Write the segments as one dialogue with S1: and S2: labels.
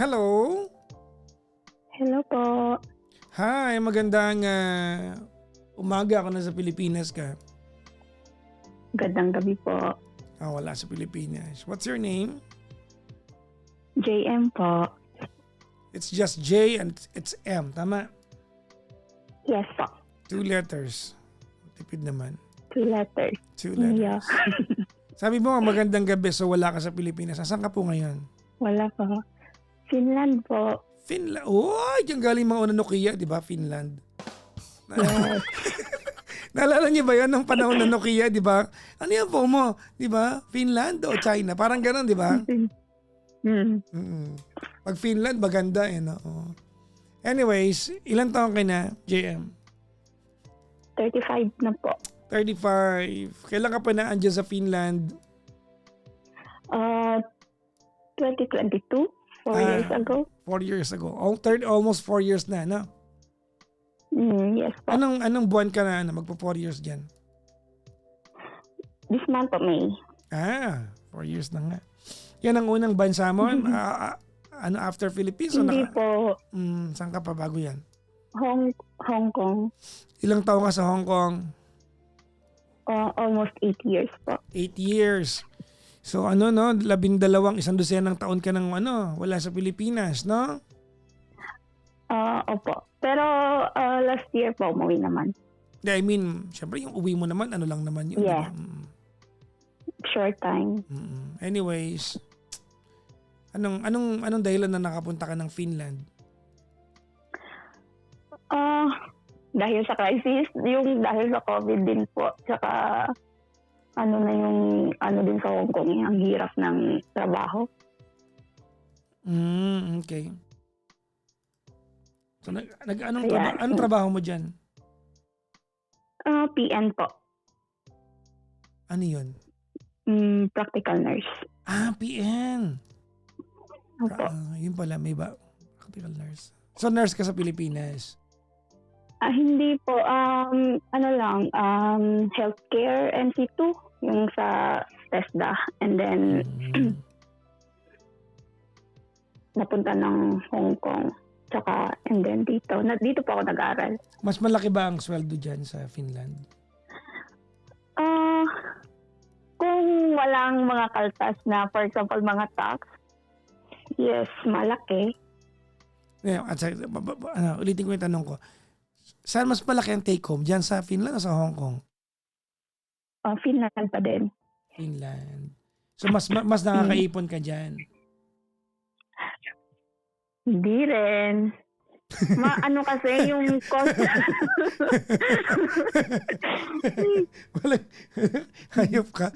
S1: Hello?
S2: Hello po.
S1: Hi, magandang umaga ako na sa Pilipinas ka.
S2: Gandang gabi po.
S1: Wala sa Pilipinas. What's your name?
S2: JM po.
S1: It's just J and it's M, tama?
S2: Yes po.
S1: 2 letters. Tipid naman.
S2: 2 letters.
S1: 2 letters.
S2: Yeah.
S1: Sabi mo magandang gabi so wala ka sa Pilipinas. Saan ka po ngayon?
S2: Wala po. Finland po.
S1: Finland. Oh, diyan galing mga una Nokia, di ba? Finland.
S2: Yes.
S1: Naalala niyo ba yan ng panahon ng Nokia, di ba? Ano yan po mo? Di ba? Finland o China? Parang gano'n, di ba? Pag Finland, maganda eh. No? Anyways, ilang taon ka na, JM?
S2: 35 na po.
S1: 35. Kailan ka pa na andyan sa Finland?
S2: 2022. 4 years ago.
S1: 4 years ago. Almost 4 years na, no?
S2: Yes po.
S1: Anong buwan ka na magpo 4 years dyan?
S2: This month po, May.
S1: 4 years na nga. Yan ang unang bansa mo? After Philippines?
S2: Hindi po.
S1: Saan ka pa bago yan?
S2: Hong Kong.
S1: Ilang taon ka sa Hong Kong?
S2: Almost 8 years po.
S1: 8 years. So 12, 12 taon ka nang wala sa Pilipinas, no?
S2: Opo. Pero last year po, umuwi naman.
S1: I mean, syempre yung uwi mo naman, ano lang naman yun.
S2: Yeah.
S1: Diba?
S2: Short time.
S1: Anyways, anong dahilan na nakapunta ka ng Finland?
S2: Dahil sa crisis, yung dahil sa COVID din po. Tsaka din sa Hong Kong, ang hirap ng trabaho.
S1: Okay. So anong trabaho mo dyan?
S2: PN po.
S1: Ano yun?
S2: Practical nurse.
S1: PN.
S2: Opo.
S1: Yun pala, may practical nurse. So nurse ka sa Pilipinas?
S2: Hindi po. Healthcare NC2, yung sa TESDA. And then, napunta ng Hong Kong. Tsaka, and then dito. Dito po ako nag-aral.
S1: Mas malaki ba ang sweldo dyan sa Finland?
S2: Kung walang mga kaltas na, for example, mga tax, yes, malaki.
S1: Ulitin ko yung tanong ko. Saan mas malaki ang take home? Diyan sa Finland o sa Hong Kong?
S2: Finland pa din.
S1: Finland. So mas nakakaipon ka diyan.
S2: Hindi rin. Kasi yung cost.
S1: Hayop ka.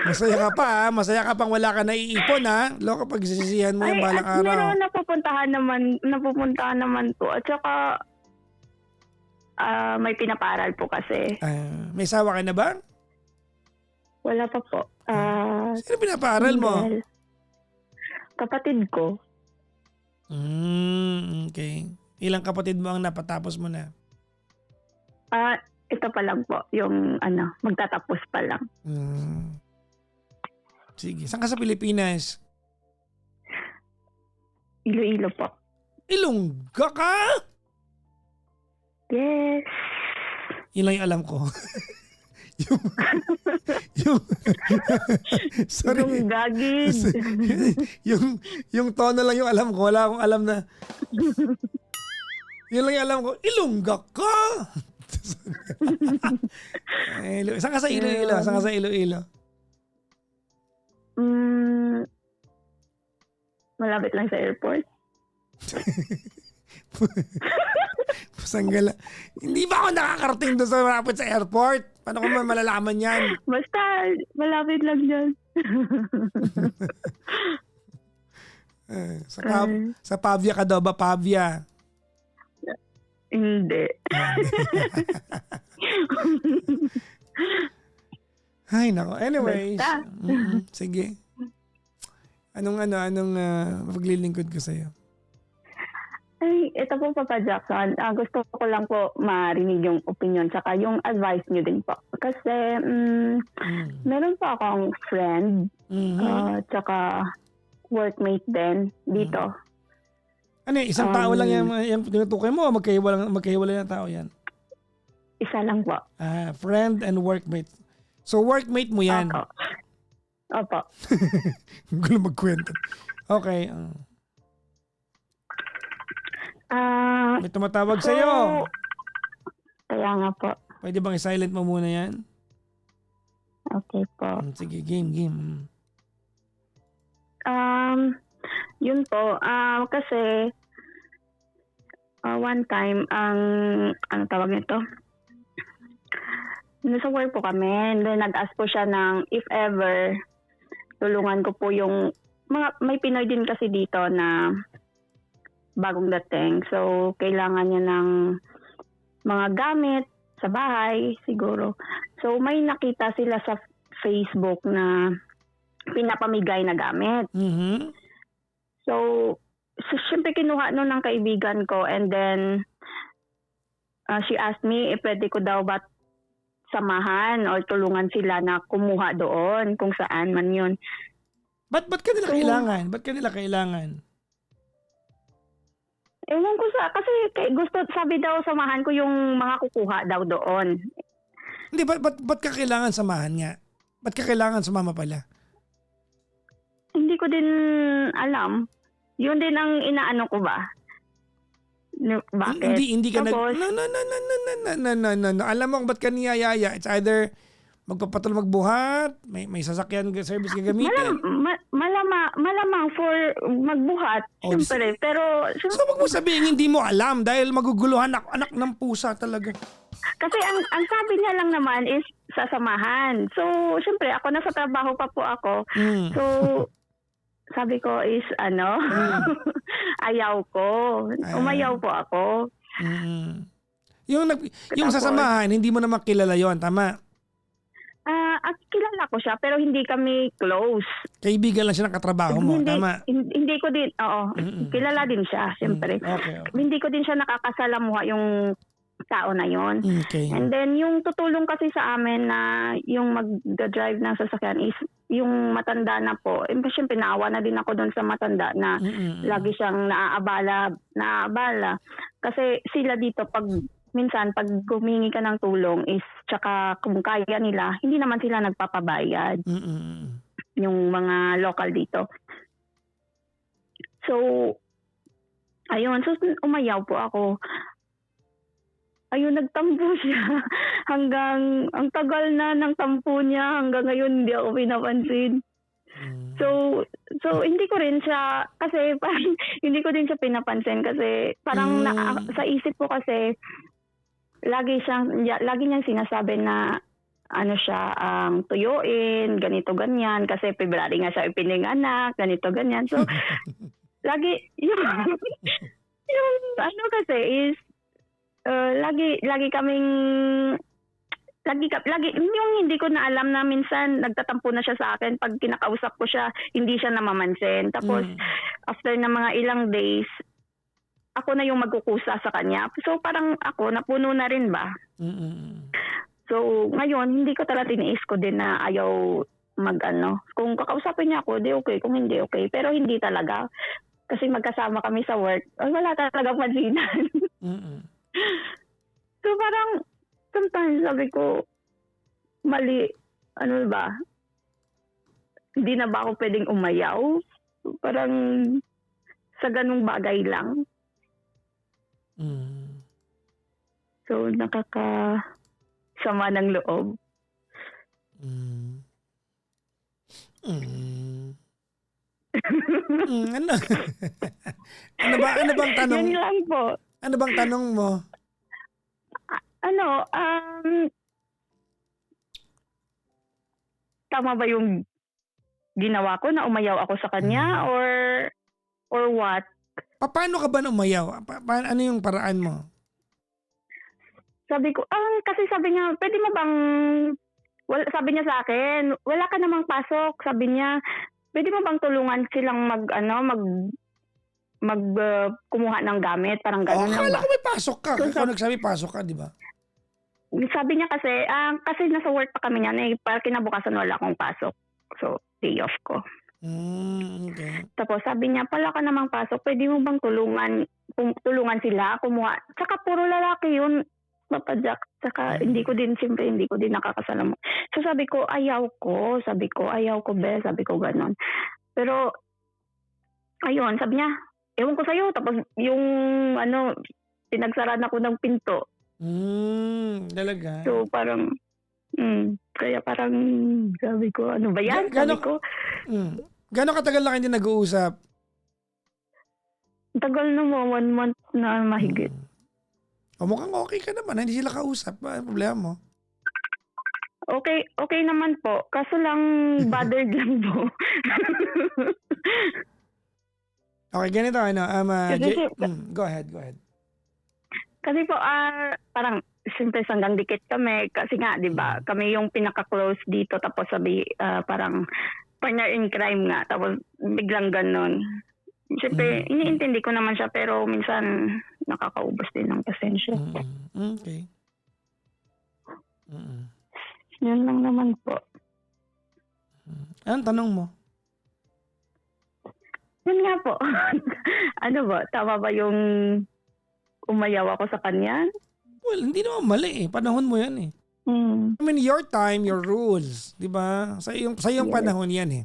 S1: Masaya ka pa ha? Masaya ka pang wala ka naiipon ha? Loko pag sisisihan mo yung balang araw.
S2: Pero napupuntahan naman po. At saka may pinaparal po kasi.
S1: May sawa ka na ba?
S2: Wala pa po.
S1: Sino pinapaaral mo?
S2: Kapatid ko.
S1: Okay. Ilang kapatid mo ang napatapos mo na?
S2: Ito pa lang po. Yung magtatapos pa lang.
S1: Sige. Saan ka sa Pilipinas?
S2: Iloilo po.
S1: Ilongga ka?
S2: Yes.
S1: Yun lang yung alam ko. yung sorry.
S2: Yung gagid.
S1: yung tono lang yung alam ko. Wala akong alam na. Yun lang yung alam ko. Ilongga ka? Saan ka sa Iloilo? Saan ka sa Iloilo?
S2: Malapit lang sa airport.
S1: Pasanggala. Hindi ba ako nakakarating doon sa malapit sa airport? Paano ko malalaman yan?
S2: Basta, malapit lang dyan.
S1: Sa Pavia ka daw ba? Pavia?
S2: Hindi.
S1: Ay, nako. Anyways. Sige. Anong maglilingkod ko sa'yo?
S2: Ay, ito po Papa Jackson. Gusto ko lang po marinig yung opinion tsaka yung advice nyo din po. Kasi meron po akong friend tsaka workmate din dito.
S1: Ano yan, isang tao lang yung tinutukoy mo o magkahiwalay na tao yan?
S2: Isa lang po.
S1: Friend and workmate. So workmate mo yan?
S2: Opo.
S1: Ang gulo magkwento. Okay. May tumatawag sa'yo.
S2: Kaya nga po.
S1: Pwede bang i-silent mo muna yan?
S2: Okay po.
S1: Sige, game.
S2: Yun po. Kasi one time, ano tawag nito? Nasa work po kami. And then nag-ask po siya ng if ever, tulungan ko po yung may Pinoy din kasi dito na bagong dating. So, kailangan niya ng mga gamit sa bahay, siguro. So, may nakita sila sa Facebook na pinapamigay na gamit.
S1: Mm-hmm.
S2: So syempre kinuha nun ng kaibigan ko and then she asked me if pwede ko daw ba samahan or tulungan sila na kumuha doon kung saan man yun.
S1: Ba't ka nila kailangan? Ba't ka nila kailangan?
S2: Ewan ko kasi gusto, sabi daw samahan ko yung mga kukuha daw doon.
S1: Hindi, ba't ka kailangan samahan nga? Ba't ka kailangan sumama pala?
S2: Hindi ko din alam. Yun din ang inaano ko ba? Bakit?
S1: Hindi ka
S2: Tapos,
S1: no. Alam mo kung ba't ka niyayaya? It's either magpapatuloy magbuhat, may sasakyan service ka gamitin.
S2: Malamang for magbuhat, siyempre. Pero,
S1: so wag mo sabihin hindi mo alam dahil maguguluhan anak ng pusa talaga.
S2: Kasi ang sabi niya lang naman is sasamahan. So, siyempre, ako nasa trabaho pa po ako. So, sabi ko is ayaw ko. Umayaw po ako.
S1: Yung sasamahan, hindi mo naman kilala yon, tama?
S2: Kilala ko siya pero hindi kami close.
S1: Kaibigan lang siya ng katrabaho mo, tama?
S2: Hindi ko din, kilala din siya, siyempre.
S1: Okay.
S2: Hindi ko din siya nakakasalamuha yung tao na yon.
S1: Okay.
S2: And then yung tutulong kasi sa amin na yung mag-drive ng sasakyan is yung matanda na po. Siyempre naawa na din ako doon sa matanda na lagi siyang naaabala. Kasi sila dito minsan pag humingi ka ng tulong is tsaka kung kaya nila, hindi naman sila nagpapabayad. Yung mga local dito. So, ayun. So, umayaw po ako. Ayun, nagtampo siya. Hanggang, ang tagal na ng tampo niya. Hanggang ngayon, hindi ako pinapansin. So hindi ko rin siya, kasi parang, hindi ko din siya pinapansin. Kasi parang sa isip ko kasi, lagi niyang sinasabi na, tuyuin, ganito, ganyan. Kasi February nga siya ipinanganak, ganito, ganyan. So, lagi, yung kasi is, lagi kaming yung hindi ko na alam na minsan nagtatampo na siya sa akin pag kinakausap ko siya, hindi siya namamansin. Tapos after na mga ilang days, ako na yung magkukusa sa kanya. So parang ako napuno na rin ba? So ngayon hindi ko talaga tiniis ko din na ayaw kung kakausapin niya ako, di okay, kung hindi okay. Pero hindi talaga. Kasi magkasama kami sa work. Wala talagang pansinan. So parang sometimes sabi ko, mali, hindi na ba ako pwedeng umayaw? Parang sa ganung bagay lang. So nakakasama ng loob.
S1: Ano bang tanong?
S2: Yun lang po.
S1: Ano bang tanong mo?
S2: Tama ba yung ginawa ko na umayaw ako sa kanya or what?
S1: Paano ka ba na umayaw? Ano yung paraan mo?
S2: Sabi ko, kasi sabi niya, pwede mo bang, sabi niya sa akin, wala ka namang pasok. Sabi niya, pwede mo bang tulungan silang kumuha ng gamit, parang gano'n lang
S1: akala
S2: ba?
S1: ko may pasok ka. Ikaw nagsabi pasok ka, di ba?
S2: Sabi niya kasi nasa work pa kami niyan, para kinabukasan wala akong pasok. So, day off ko.
S1: Okay.
S2: Tapos sabi niya, "Wala ka namang pasok, pwede mo bang tulungan sila kumuha?" Tsaka puro lalaki yun, Papa Jack. Tsaka hindi ko din nakakasalamuha. So sabi ko, "Ayaw ko." Sabi ko, "Ayaw ko, be." Sabi ko gano'n. Pero ayun, sabi niya, "Ewan ko sa'yo." Tapos yung ano, pinagsaraan ako ng pinto.
S1: Talaga?
S2: So parang, kaya parang sabi ko, "Ano ba yan?" Sabi
S1: Gano'n
S2: ko,
S1: gano'n katagal na kayo hindi nag-uusap?
S2: tagal na mo, 1 month na mahigit.
S1: Mukhang okey ka naman, hindi sila kausap, anong problema mo?
S2: Okay naman po, kaso lang bothered lang po.
S1: Okay, ganito ano,
S2: Kasi
S1: go ahead, go ahead.
S2: kasi po, parang siyempre hanggang dikit kami kasi nga 'di ba, kami yung pinaka-close dito tapos sabi, parang partner in crime nga tapos biglang gano'n. Siyempre iniintindi ko naman siya pero minsan nakakaubos din ng pasensya.
S1: Okay.
S2: Yun lang naman po.
S1: Anong tanong mo?
S2: Yun nga po. Ano ba, tama ba yung umayaw ako sa kanya?
S1: Well, hindi naman mali, panahon mo 'yan, eh. I mean, your time, your rules, 'di ba? Sa iyong
S2: Yes.
S1: panahon 'yan, eh.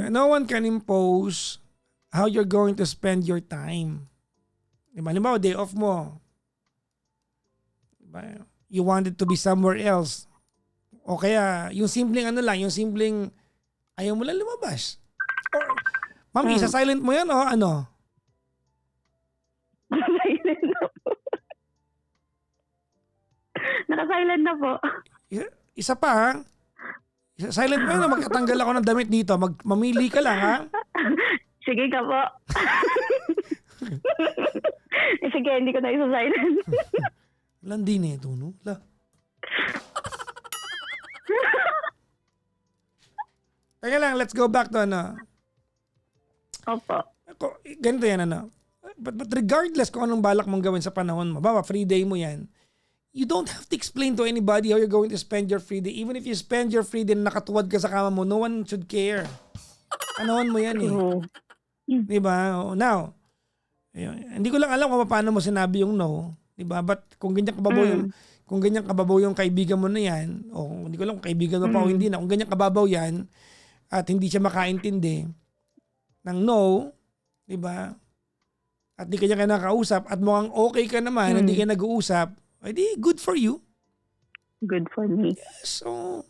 S1: No one can impose how you're going to spend your time. 'Di ba? Halimbawa, day off mo. 'Di ba? You wanted to be somewhere else. O kaya, yung simpleng ano lang, yung simpleng ayaw mo lang lumabas. Or, ma'am, isa-silent mo 'yan o ano?
S2: Naka-silent na po. Naka-silent na po.
S1: Isa pa, ha? Silent mo 'yan o magtatanggal ako ng damit dito. Mamili ka lang, ha?
S2: Sige ka po. Sige, hindi ko na isa-silent.
S1: Landi na ito, no? Teka lang, let's go back to ano.
S2: Opo.
S1: Ganito yan, ano. But regardless kung anong balak mong gawin sa panahon mo, baba, free day mo yan, you don't have to explain to anybody how you're going to spend your free day. Even if you spend your free day na nakatuwad ka sa kama mo, no one should care. Panahon mo yan, eh. Diba? Now, hindi ko lang alam kung paano mo sinabi yung no. Diba? But kung ganyan kababaw yung kaibigan mo na yan, o hindi ko lang kung kaibigan mo pa o hindi na, kung ganyan kababaw yan, at hindi siya makaintindi ng no, diba? At di kanya nakausap at mukhang okay ka naman, hindi ka nag-uusap, edi good for you.
S2: Good for me.
S1: So,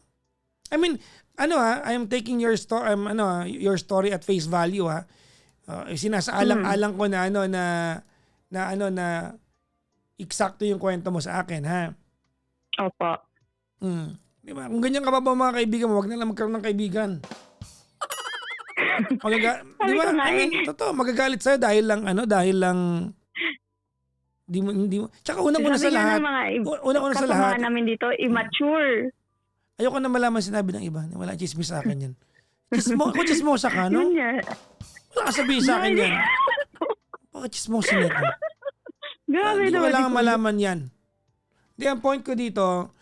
S1: I mean, I am taking your your story at face value, ha. Sinasaalang-alang ko na eksakto yung kwento mo sa akin, ha.
S2: Opo.
S1: Di ba? Kung ganyan ka ba mga kaibigan mo, wag na lang magkaroon ng kaibigan. Di ba? I mean, totoo, magagalit sa'yo dahil lang hindi mo. Tsaka unang-una sa lahat. Unang-una sa lahat.
S2: Kasama namin dito, immature.
S1: Ayoko na malaman sinabi ng iba. Wala chismis sa akin yan. Chismosa ka, no?
S2: Yun nga.
S1: Wala ka sabihin sa akin yan. Bakit chismosa nito?
S2: Grabe
S1: Hindi ko
S2: naman.
S1: kailangan malaman yan. Ang point ko dito,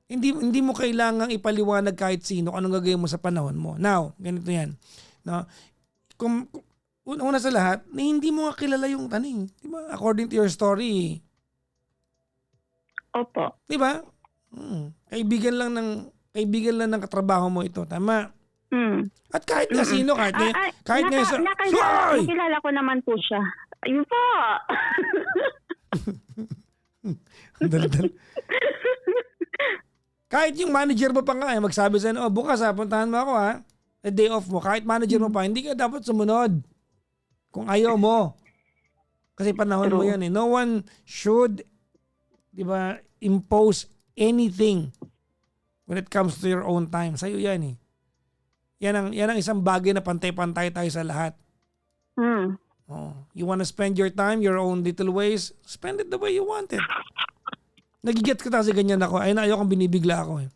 S1: hindi mo kailangang ipaliwanag kahit sino kung anong gagawin mo sa panahon mo. Now, ganito yan. No? Kung una sa lahat, hindi mo nga kilala yung taning. Diba? According to your story.
S2: Opo.
S1: Diba? Kaibigan lang ng katrabaho mo ito. Tama? At kahit na sino, kahit nga sa...
S2: Nakilala ko naman po siya. Ayun po.
S1: Dal-dal. Kahit yung manager mo pa nga, magsabi sa'yo, bukas puntahan mo ako, ha. A day off mo. Kahit manager mo pa, hindi ka dapat sumunod. Kung ayaw mo. Kasi panahon mo yan, eh. No one should, di ba, impose anything when it comes to your own time. Sa'yo yan, eh. Yan ang isang bagay na pantay-pantay tayo sa lahat. You wanna spend your time, your own little ways, spend it the way you want it. Nagigets ko kasi ganyan ako. Ayun, ayokong binibigla ako, eh.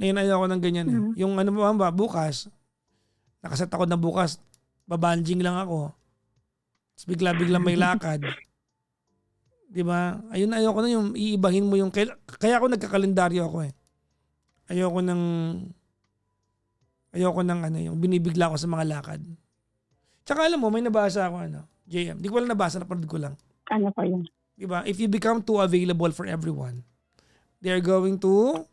S1: Ayun, ayoko ng ganyan, eh. Yung ano ba, bukas, nakaset ako na bukas, babanjing lang ako. Tapos bigla-bigla may lakad. Diba? Ayun, ayoko na yung iibahin mo yung... Kaya ako nagkakalendaryo ako, eh. Ayoko ng Ayoko ng yung binibigla ko sa mga lakad. Tsaka alam mo, may nabasa ako JM. Di ko lang nabasa, napanood ko lang.
S2: Ano po yun?
S1: Diba? If you become too available for everyone, they're going to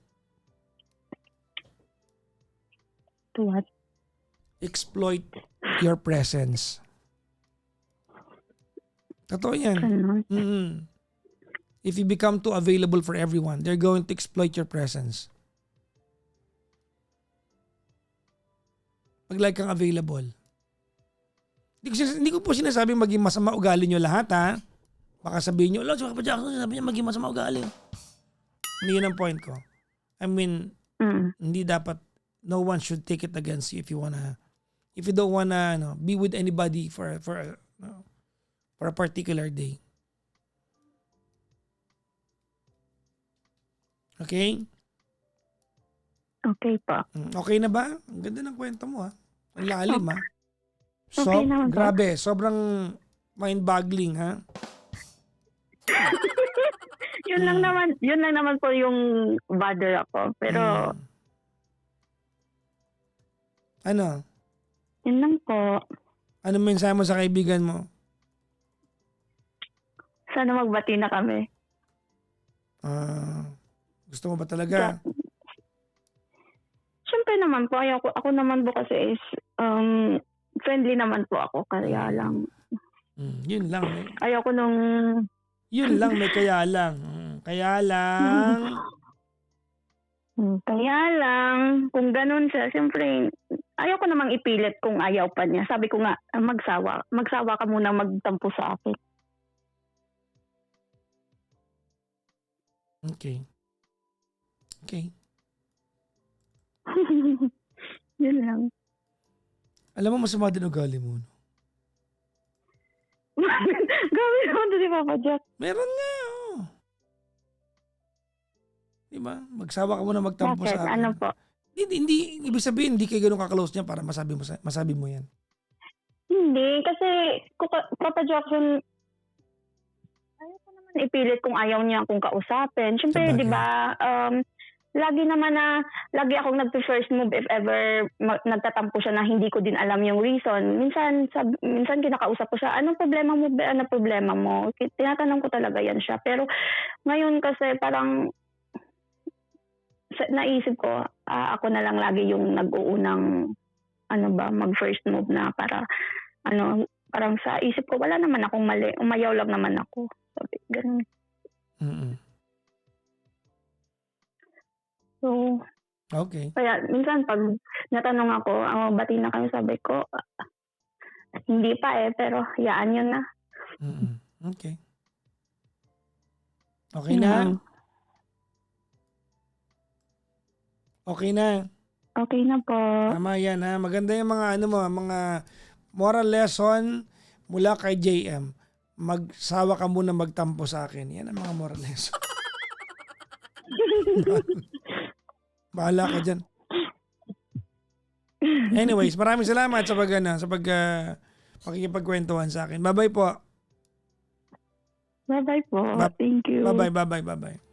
S2: What?
S1: exploit your presence. Totoo yan.
S2: Ganun.
S1: If you become too available for everyone, they're going to exploit your presence. Pag like kang available. Hindi ko po sinasabi maging masama ugali nyo lahat ha. Baka sabihin nyo, Lord, Papa Jackson, sabi niya maging masama ugali. Hindi yun ang point ko. I mean, hindi dapat, no one should take it against you if you don't wanna be with anybody for a particular day. Okay?
S2: Okay po.
S1: Okay na ba? Ang ganda ng kwento mo ha. Ang lalim ha.
S2: Okay naman po.
S1: Grabe, sobrang mind-boggling ha.
S2: Yun lang naman po yung bother ako. Pero
S1: Ano?
S2: yun lang po.
S1: Ano mensahe mo sa kaibigan mo?
S2: Sana magbati na kami.
S1: Gusto mo ba talaga?
S2: Siyempre naman po, ako naman po kasi is friendly naman po ako. Kaya lang.
S1: Yun lang.
S2: Ayoko nung
S1: Yun lang, may kaya lang. Kaya lang.
S2: Kaya lang, kung ganun siya, siyempre, ayaw ko namang ipilit kung ayaw pa niya. Sabi ko nga, magsawa. Magsawa ka muna magtampo sa akin.
S1: Okay.
S2: Yun lang.
S1: Alam mo, masama din ugali mo. No?
S2: Gawin naman doon si Papa Jack.
S1: Meron nga, Diba? Magsawa ka muna magtampo
S2: Bakit?
S1: sa akin.
S2: Ano po?
S1: Hindi, ibig sabihin, hindi kayo ganun ka-close niya para masabi mo yan.
S2: Hindi, kasi Papa Jackson, ayaw ko naman ipilit kung ayaw niya akong kausapin. Siyempre,
S1: Sabagay.
S2: di ba, lagi akong nag-first move if ever nagtatampo siya na hindi ko din alam yung reason. Minsan kinakausap ko siya, anong problema mo ba? Ano problema mo? Tinatanong ko talaga yan siya. Pero ngayon kasi parang naisip ko, ako na lang lagi yung nag-uunang mag-first move na para parang sa isip ko, wala naman akong mali. Umayaw lang naman ako. Sabi, ganun. So,
S1: Okay.
S2: kaya minsan pag natanong ako, bati na kayo, sabi ko, hindi pa pero hayaan yun na.
S1: Okay. Okay na? Okay na.
S2: Okay na po.
S1: Tama yan ha. Maganda yung mga mga moral lesson mula kay JM. Magsawa ka muna magtampo sa akin. Yan ang mga moral lesson. Bahala ka dyan. Anyways, maraming salamat sa pakikipagkwentuhan sa akin. Bye-bye po.
S2: Bye-bye po. Thank you.
S1: Bye-bye.